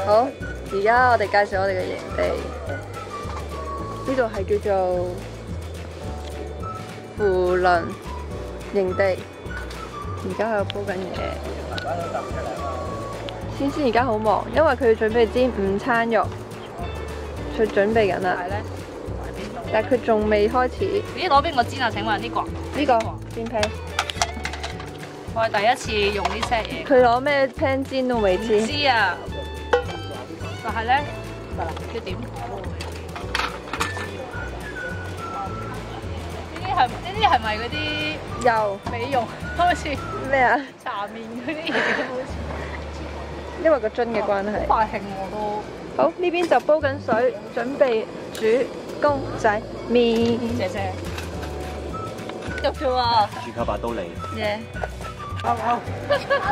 好，而家我哋介紹我哋嘅營地，呢度係叫做扶輪營地，而家喺度煲緊嘢。先先而家好忙，因為佢要準備煎午餐肉，佢準備緊啦。但係佢仲未開始。咦，攞邊個煎啊？請問呢個？呢個煎 pan。我係第一次用呢 set 嘢。佢攞咩 pan 煎都未知。唔知啊。但係咧，要點？呢啲係咪嗰啲油美容？好似咩啊？搽面嗰啲嘢好似。因為個樽嘅關係。好快興我都。好，呢邊就煲緊水，準備煮公仔麵。謝謝。入咗啊！豬級把刀嚟。耶！哇！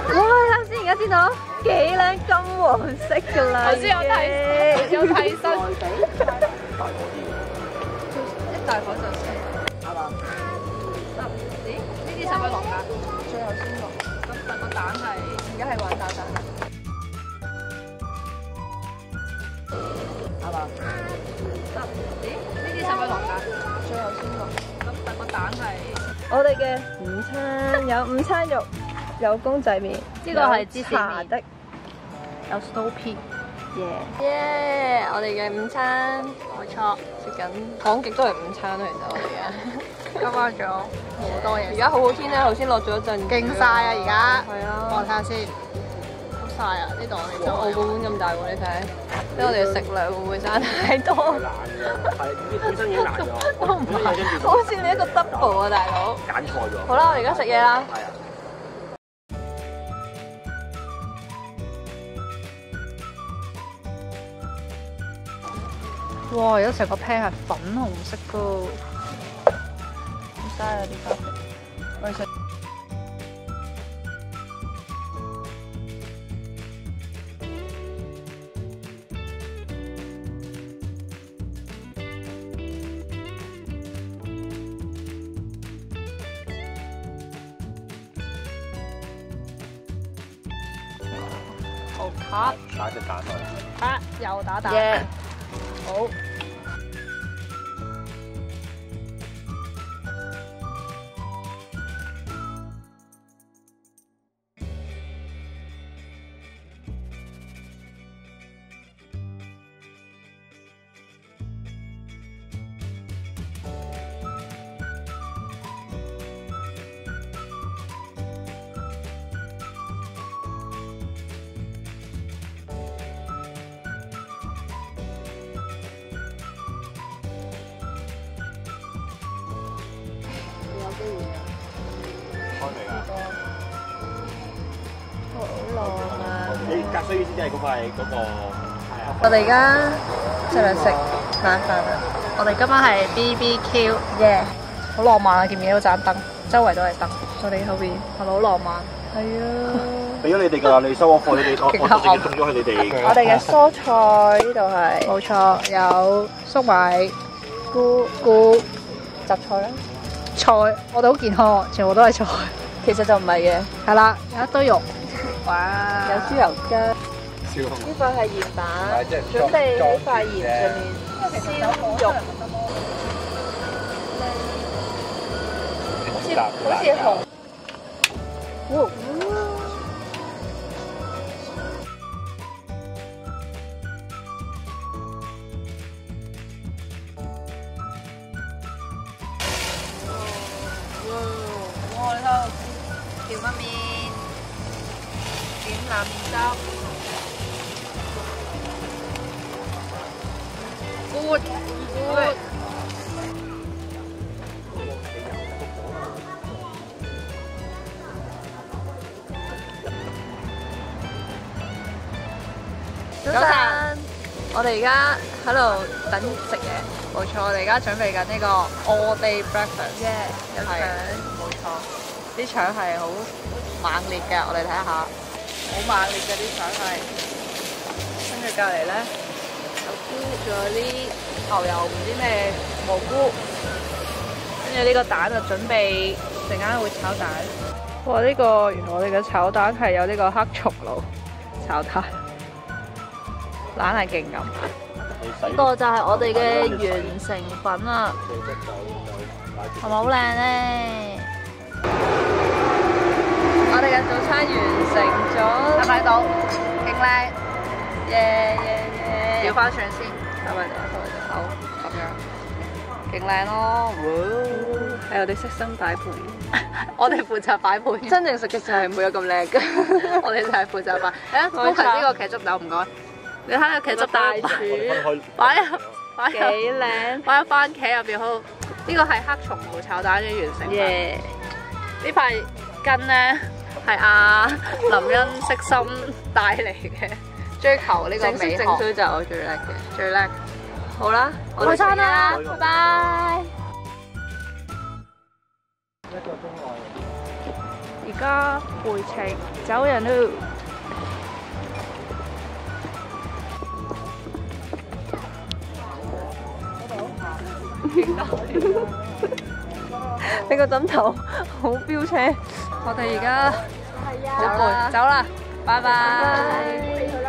啱先而家煎到幾靚金黃色㗎啦。頭先有提身。大火啲嘅。一大火就食，係嘛？咦？呢啲使唔使落㗎？最後先落。咁但個蛋係而家係玩打蛋。係嘛？咦？呢啲使唔使落㗎？最後先落。咁但個蛋係我哋嘅午餐有午餐肉，有公仔麵，呢個係芝士麵茶的，有 snow pea。耶！我哋嘅午餐冇錯，食緊，講極都係午餐啦，其實我哋而家。今晚仲有好多嘢。而家好好天咧，頭先落咗一陣雨。勁曬啊！而家係啊。我睇下先，好曬啊！呢度我哋就澳門咁大喎，你睇，因為我哋嘅食量會唔會爭太多？難嘅，係呢本身已經難咗。都唔係，好似你一個 double 啊，大佬。揀錯咗。好啦，我哋而家食嘢啦。係啊。哇！而家成個 pan 係粉紅色噶，唔嘥啊啲咖啡。我哋食。好卡打隻蛋落嚟。卡又打蛋。耶！好。開未啊？好浪漫。你隔水意思即係嗰塊嗰個。我哋而家就嚟食晚飯啦。我哋今晚係 BBQ，耶！好浪漫啊！見唔見到盞燈？周圍都係燈，我哋後邊係咪好浪漫？係啊。俾咗你哋㗎，你收我貨，你哋我直接送咗去你哋。我哋嘅蔬菜呢度係冇錯，有粟米、菇、雜菜啦。菜，我哋好健康，全部都係菜。其實就唔係嘅，係啦，有一堆肉，哇！有豬油雞。燒紅。呢塊係鹽蛋，準備喺塊鹽上面燒肉。好似紅。哇！哇！你睇下條乜麵，點冷麵汁，good good。早晨，我哋而家喺度等食嘢。冇錯，我哋而家準備緊呢個 all day breakfast。有腸，冇錯，啲腸係好猛烈嘅，我哋睇下，好猛烈嘅啲腸係。跟住隔離咧有菇，仲有啲牛油唔知咩蘑菇，跟住呢個蛋就準備陣間會炒蛋。哇！呢個原來我哋嘅炒蛋係有呢個黑松露炒蛋。懶係勁咁。呢個就係我哋嘅完成品啦，係咪好靚咧？我哋嘅早餐完成咗，睇到，勁靚，耶耶耶！調翻上先，係咪就好咁樣，勁靚咯！係我哋悉心擺盤，我哋負責擺盤，真正食嘅時候係唔會有咁靚嘅。我哋就係負責擺。誒，都係呢個茄汁豆，唔該。你睇下茄汁大豆廚擺幾靚，擺喺番茄入邊好。呢個係黑松露炒蛋嘅完成品。耶！呢塊筋咧係阿林欣悉心帶嚟嘅，追求呢個美學。正衰就係我最叻嘅，最叻。好啦，我哋開餐啦，拜拜拜。而家回程走人咯。你個枕頭好飆車。我哋而家好攰，走啦，拜拜。